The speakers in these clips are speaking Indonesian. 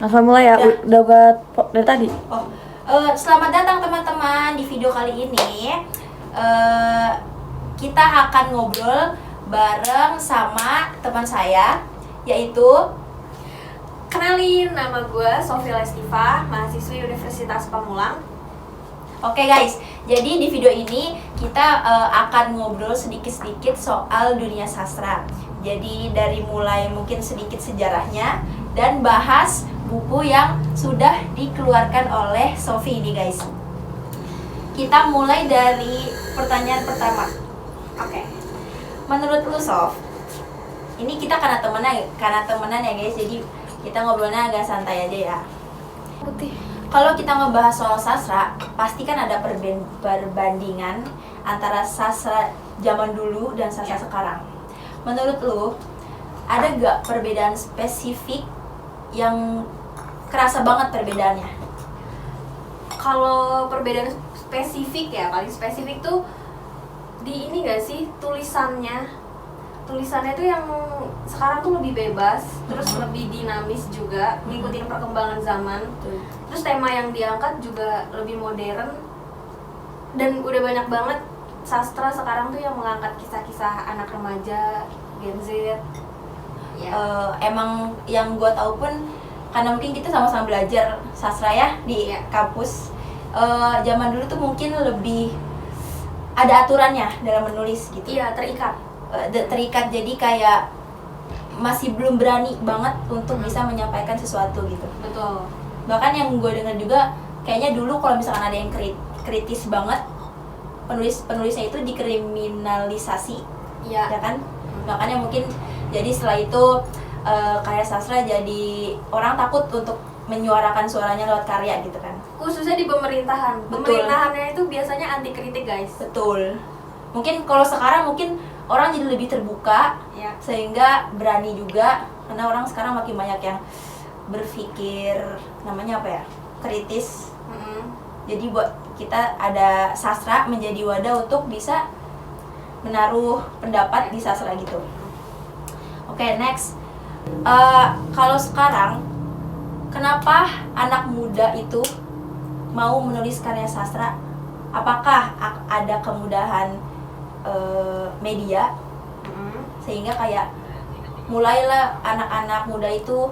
Langsung mulai ya, udah buat dari tadi. Selamat datang teman-teman di video kali ini. Kita akan ngobrol bareng sama teman saya, yaitu kenalin, nama gue Sofia Lestiva, mahasiswi Universitas Pamulang. Oke guys, jadi di video ini kita akan ngobrol sedikit-sedikit soal dunia sastra. Jadi dari mulai mungkin sedikit sejarahnya dan bahas buku yang sudah dikeluarkan oleh Sofi ini guys. Kita mulai dari pertanyaan pertama. Oke. Menurut lu Sof, ini kita karena temenan ya guys, jadi kita ngobrolnya agak santai aja ya. Putih. Kalau kita ngebahas soal sastra, pasti kan ada perbandingan antara sastra zaman dulu dan sastra sekarang. Menurut lu, ada gak perbedaan spesifik yang kerasa banget perbedaannya? Kalau perbedaan spesifik ya, paling spesifik tuh di ini gak sih, tulisannya tuh yang sekarang tuh lebih bebas, terus lebih dinamis juga, ngikutin perkembangan zaman. Terus tema yang diangkat juga lebih modern, dan udah banyak banget sastra sekarang tuh yang mengangkat kisah-kisah anak remaja, Gen Z. Ya. Emang yang gue tahu pun karena mungkin kita sama-sama belajar sastra ya di kampus. Zaman dulu tuh mungkin lebih ada aturannya dalam menulis gitu. Iya, terikat, jadi kayak masih belum berani banget untuk bisa menyampaikan sesuatu gitu. Betul. Bahkan yang gue dengar juga kayaknya dulu kalau misalkan ada yang kritis banget, penulisnya itu dikriminalisasi. Iya. Ya kan? Makanya mungkin jadi setelah itu karya sastra jadi orang takut untuk menyuarakan suaranya lewat karya gitu kan. Khususnya di pemerintahan. Betul. Pemerintahannya itu biasanya anti kritik, guys. Betul. Mungkin kalau sekarang mungkin orang jadi lebih terbuka, Ya. sehingga berani juga karena orang sekarang makin banyak yang berpikir namanya apa ya, kritis. Jadi buat kita ada sastra menjadi wadah untuk bisa menaruh pendapat di sastra gitu. Oke, next. Kalau sekarang kenapa anak muda itu mau menulis karya sastra? Apakah ada kemudahan media sehingga kayak mulailah anak-anak muda itu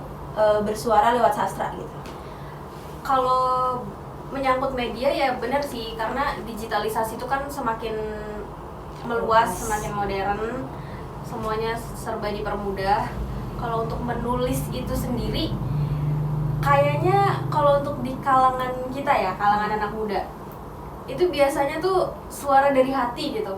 bersuara lewat sastra gitu? Kalau menyangkut media ya benar sih, karena digitalisasi itu kan semakin meluas, semakin modern, semuanya serba dipermudah. Kalau untuk menulis itu sendiri, kayaknya kalau untuk di kalangan kita ya, kalangan anak muda, itu biasanya tuh suara dari hati gitu.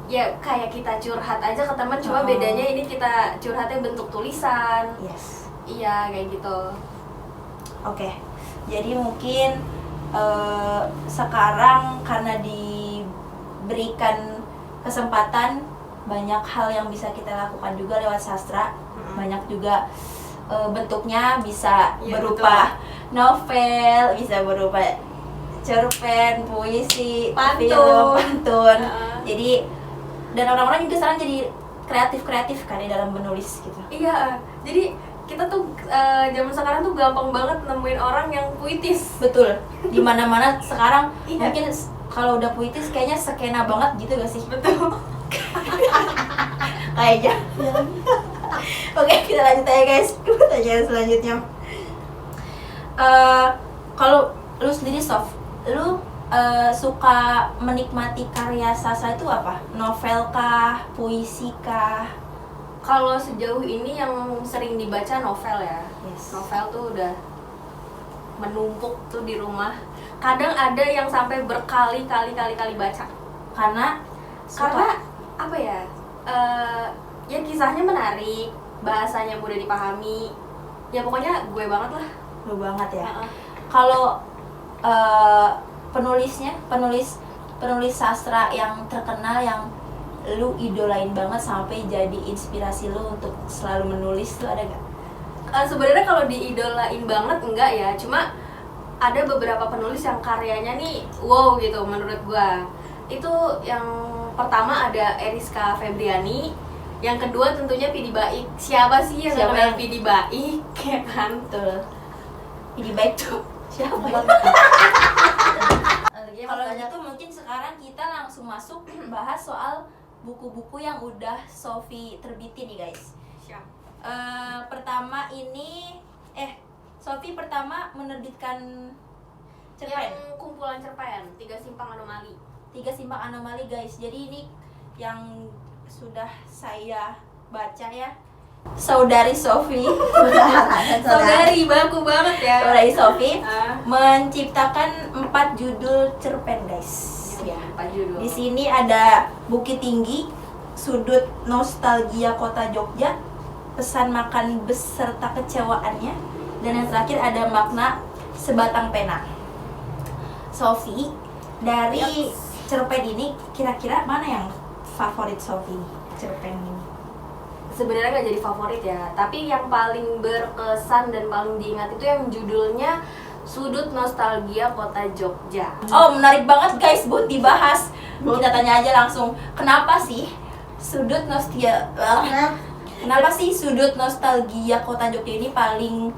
Ya kayak kita curhat aja ke teman, cuma bedanya ini kita curhatnya bentuk tulisan. Yes. Iya, kayak gitu. Oke. Jadi mungkin sekarang karena diberikan kesempatan, banyak hal yang bisa kita lakukan juga lewat sastra. Banyak juga bentuknya bisa berupa novel, bisa berupa cerpen, puisi, film, pantun. Jadi dan orang-orang juga sekarang jadi kreatif kan di dalam menulis gitu. Iya, jadi kita tuh zaman sekarang tuh gampang banget nemuin orang yang puitis. Betul. Di mana-mana sekarang Iya. mungkin kalau udah puitis kayaknya skena banget gitu gak sih? Betul. Kayaknya. Oke, kita lanjut aja guys. Pertanyaan selanjutnya. Kalau lu sendiri Sof, lu suka menikmati karya sastra itu apa? Novel kah? Puisi kah? Kalau sejauh ini yang sering dibaca novel ya. Yes. Novel tuh udah menumpuk tuh di rumah. Kadang ada yang sampai berkali-kali baca. Karena apa ya? Ya kisahnya menarik, bahasanya mudah dipahami. Ya pokoknya gue banget lah. lu banget ya. Kalau penulis sastra yang terkenal yang lu idolain banget sampai jadi inspirasi lu untuk selalu menulis tuh ada gak? Sebenarnya kalau diidolain banget enggak ya, cuma ada beberapa penulis yang karyanya nih wow gitu menurut gua. Itu yang pertama ada Eriska Febriani, Yang kedua tentunya Pidi Baik. Siapa sih yang namanya Pidi Baik, ya kan? Betul. Jadi baik tuh siapa ya? Iya, Kalau gitu mungkin sekarang kita langsung masuk bahas soal buku-buku yang udah Sofi terbitin nih guys. Siap. Pertama ini Sofi pertama menerbitkan cerpen Yang kumpulan cerpen 3 Simpang Anomali. 3 Simpang Anomali guys. Jadi ini yang sudah saya baca ya, saudari Sofi Saudari baku banget ya. saudari Sofi Ah. menciptakan 4 judul cerpen guys ya. 4 judul. Di sini ada Bukit Tinggi, Sudut Nostalgia Kota Jogja, Pesan Makan Beserta Kecewaannya, dan yang terakhir ada Makna Sebatang Pena. Sofi, dari cerpen ini kira-kira mana yang favorit Sofi cerpen ini? Sebenarnya nggak jadi favorit ya, tapi yang paling berkesan dan paling diingat itu yang judulnya Sudut Nostalgia Kota Jogja. Oh, menarik banget guys buat dibahas. Kita tanya aja langsung, kenapa sih sudut sudut nostalgia Kota Jogja ini paling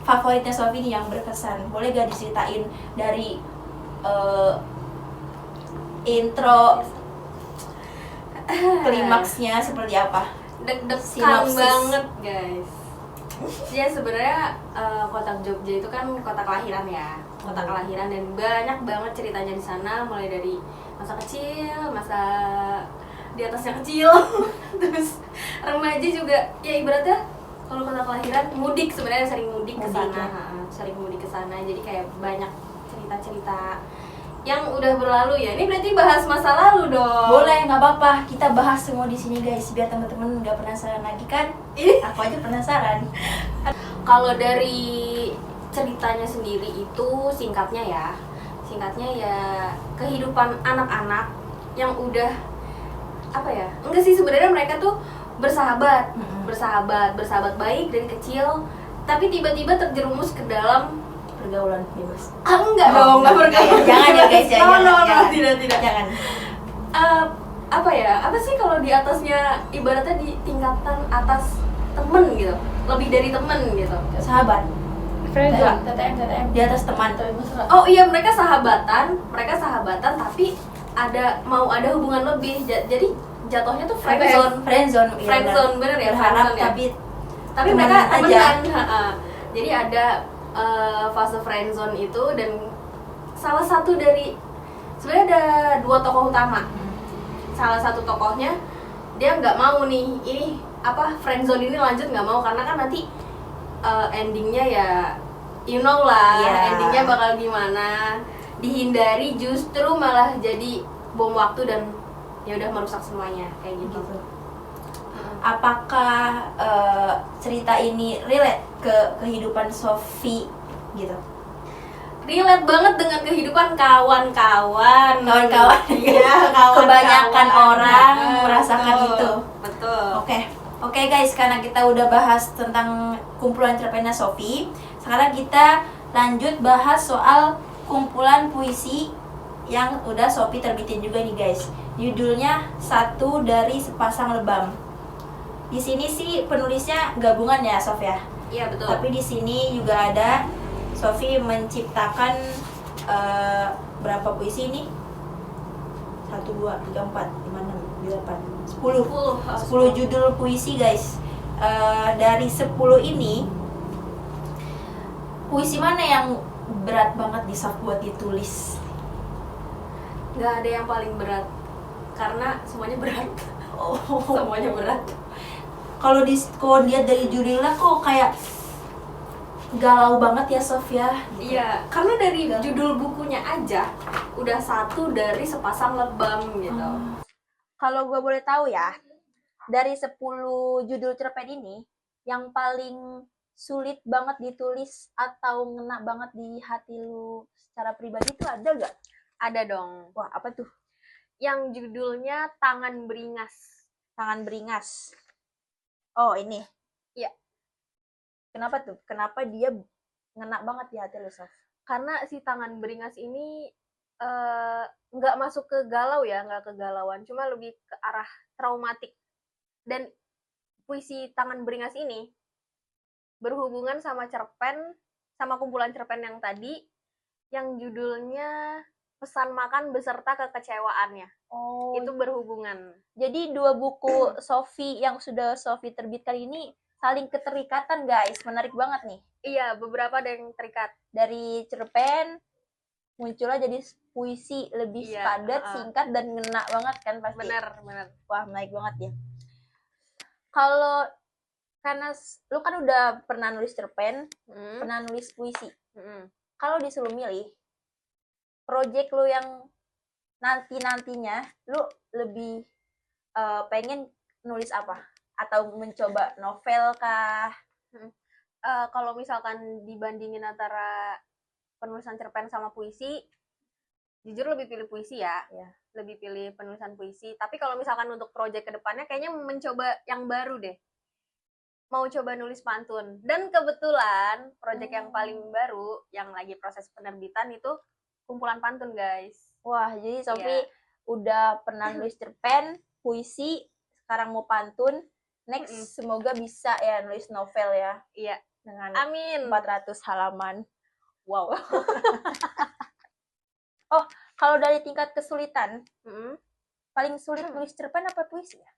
favoritnya Sofi nih, yang berkesan? Boleh gak diceritain dari intro klimaksnya seperti apa? Deg-degan Sinopsis. banget guys. Ya sebenarnya kota Jogja itu kan kota kelahiran ya, kota kelahiran, dan banyak banget ceritanya di sana, mulai dari masa kecil, masa di atasnya kecil, terus remaja juga. Ya ibaratnya kalau kota kelahiran mudik, sebenarnya sering mudik ke Mudik, sana, ya. sering mudik ke sana. Jadi kayak banyak cerita-cerita yang udah berlalu ya. Ini berarti bahas masa lalu dong. Boleh, nggak apa-apa. Kita bahas semua di sini guys, biar teman-teman nggak penasaran lagi kan? Aku aja penasaran. Kalau dari ceritanya sendiri itu singkatnya ya kehidupan anak-anak yang udah apa ya? Enggak sih, sebenarnya mereka tuh bersahabat, bersahabat baik dari kecil, tapi tiba-tiba terjerumus ke dalam Pergaulan bebas. enggak dong, enggak bergaya. Jangan ya guys, ya. No, jangan. tidak. Jangan. Apa ya? Apa sih kalau di atasnya, ibaratnya di tingkatan atas temen gitu, lebih dari temen gitu. Sahabat. Friendzone. TTM di atas teman. Oh iya, mereka sahabatan tapi ada hubungan lebih. Jadi jatuhnya tuh friendzone. Friendzone. Iya, Friendzone, bener ya, Berharap friendzone ya. tapi Mereka temenan aja. temenan. Jadi ada fase friendzone itu, dan salah satu dari, sebenarnya ada 2 tokoh utama. Salah satu tokohnya dia nggak mau nih ini friendzone ini lanjut, nggak mau, karena kan nanti endingnya ya you know lah, Yeah. endingnya bakal gimana. Dihindari, justru malah jadi bom waktu dan ya udah merusak semuanya kayak gitu. Apakah cerita ini relate ke kehidupan Sofi gitu? Relate banget dengan kehidupan kawan-kawan. Iya, kawan-kawan. Kebanyakan orang merasakan Betul, itu. Betul. Oke guys, karena kita udah bahas tentang kumpulan cerpennya Sofi, sekarang kita lanjut bahas soal kumpulan puisi yang udah Sofi terbitin juga nih guys. Judulnya Satu Dari Sepasang Lebam. Di sini sih penulisnya gabungan ya, Sof ya. Iya, betul. Tapi di sini juga ada Sofi menciptakan berapa puisi ini? 1, 2, 3, 4, 5, 6, 7, 8, 10 judul puisi guys. Dari 10 ini, puisi mana yang berat banget di Sof buat ditulis? Nggak ada yang paling berat, karena semuanya berat. Semuanya berat. Kalau lihat dari judulnya kok kayak galau banget ya Sof ya. Iya, karena dari judul bukunya aja udah Satu Dari Sepasang Lebam gitu. Kalau gue boleh tahu ya, dari 10 judul cerpen ini, yang paling sulit banget ditulis atau ngena banget di hati lu secara pribadi itu ada gak? Ada dong. Wah, apa tuh? Yang judulnya Tangan Beringas. Tangan Beringas. Oh, ini. Iya. Kenapa tuh? Kenapa dia ngena banget di hati lu, Sof? Karena si Tangan Beringas ini nggak masuk ke galau ya, nggak ke galauan, cuma lebih ke arah traumatik. Dan puisi Tangan Beringas ini berhubungan sama cerpen sama kumpulan cerpen yang tadi yang judulnya Pesan Makan Beserta Kekecewaannya. Oh, Itu berhubungan. jadi 2 buku Sofi yang sudah Sofi terbitkan ini saling keterikatan, guys. Menarik banget nih. Iya, beberapa ada yang terikat. Dari cerpen munculnya jadi puisi lebih Iya, padat, singkat, dan ngena banget kan pasti. Bener. Wah, menarik banget ya. Kalau karena lu kan udah pernah nulis cerpen, pernah nulis puisi. Kalau disuruh milih, project lu yang nantinya lu lebih pengen nulis apa? Atau mencoba novel kah? Kalau misalkan dibandingin antara penulisan cerpen sama puisi, jujur lebih pilih puisi ya. Lebih pilih penulisan puisi. Tapi kalau misalkan untuk project kedepannya, kayaknya mencoba yang baru deh. Mau coba nulis pantun. Dan kebetulan project yang paling baru, yang lagi proses penerbitan itu kumpulan pantun, guys. Wah, jadi Sofi udah pernah nulis cerpen, puisi, sekarang mau pantun. Next, semoga bisa ya nulis novel ya. Iya. Dengan Amin. 400 halaman. Wow. Oh, kalau dari tingkat kesulitan, paling sulit nulis cerpen apa puisi ya?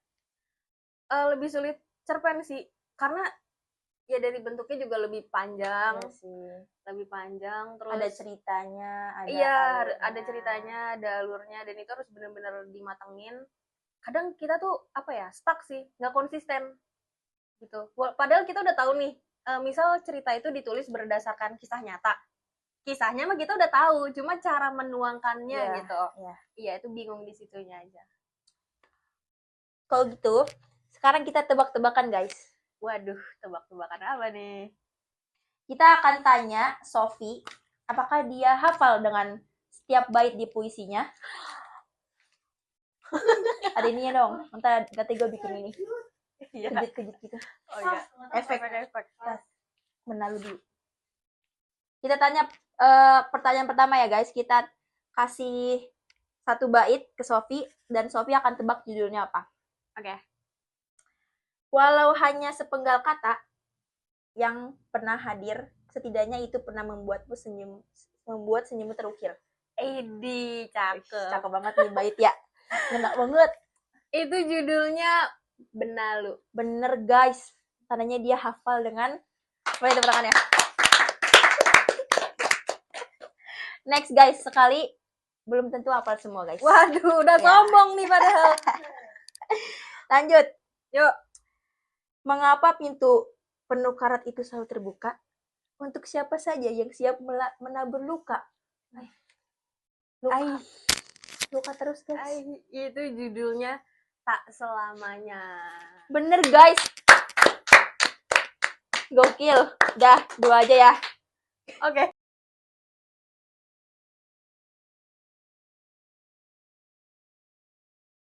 Lebih sulit cerpen sih, karena ya dari bentuknya juga lebih panjang. Iya sih. Lebih panjang, terus ada ceritanya, ada alurnya. ada ceritanya, ada alurnya, dan itu harus benar-benar dimatengin. Kadang kita tuh stuck sih, nggak konsisten gitu. Padahal kita udah tahu nih, misal cerita itu ditulis berdasarkan kisah nyata. Kisahnya mah kita udah tahu, cuma cara menuangkannya gitu. Iya, itu bingung di situnya aja. Kalau gitu, sekarang kita tebak-tebakan, guys. Waduh, tebak-tebakan apa nih? Kita akan tanya Sofi, apakah dia hafal dengan setiap bait di puisinya? Ada ininya dong, ntar nanti gue bikin ini. Kejut-kejut gitu. Oh iya, efek. Menalu dulu. Kita tanya pertanyaan pertama ya, guys. Kita kasih 1 bait ke Sofi, dan Sofi akan tebak judulnya apa. Oke. Walau hanya sepenggal kata yang pernah hadir, setidaknya itu pernah membuat senyummu terukir. Edi, cakep. Cakep banget nih bait ya. Ngena banget. Itu judulnya Benalu. Bener, guys. Tandanya dia hafal dengan apa itu tangannya. Next, guys. Sekali belum tentu hafal semua, guys. Waduh, udah sombong nih padahal. Lanjut. Yuk. Mengapa pintu penuh karat itu selalu terbuka? Untuk siapa saja yang siap menabur luka. Luka terus, guys. Itu judulnya Tak Selamanya. Bener, guys. Gokil. Udah, 2 aja ya. Oke.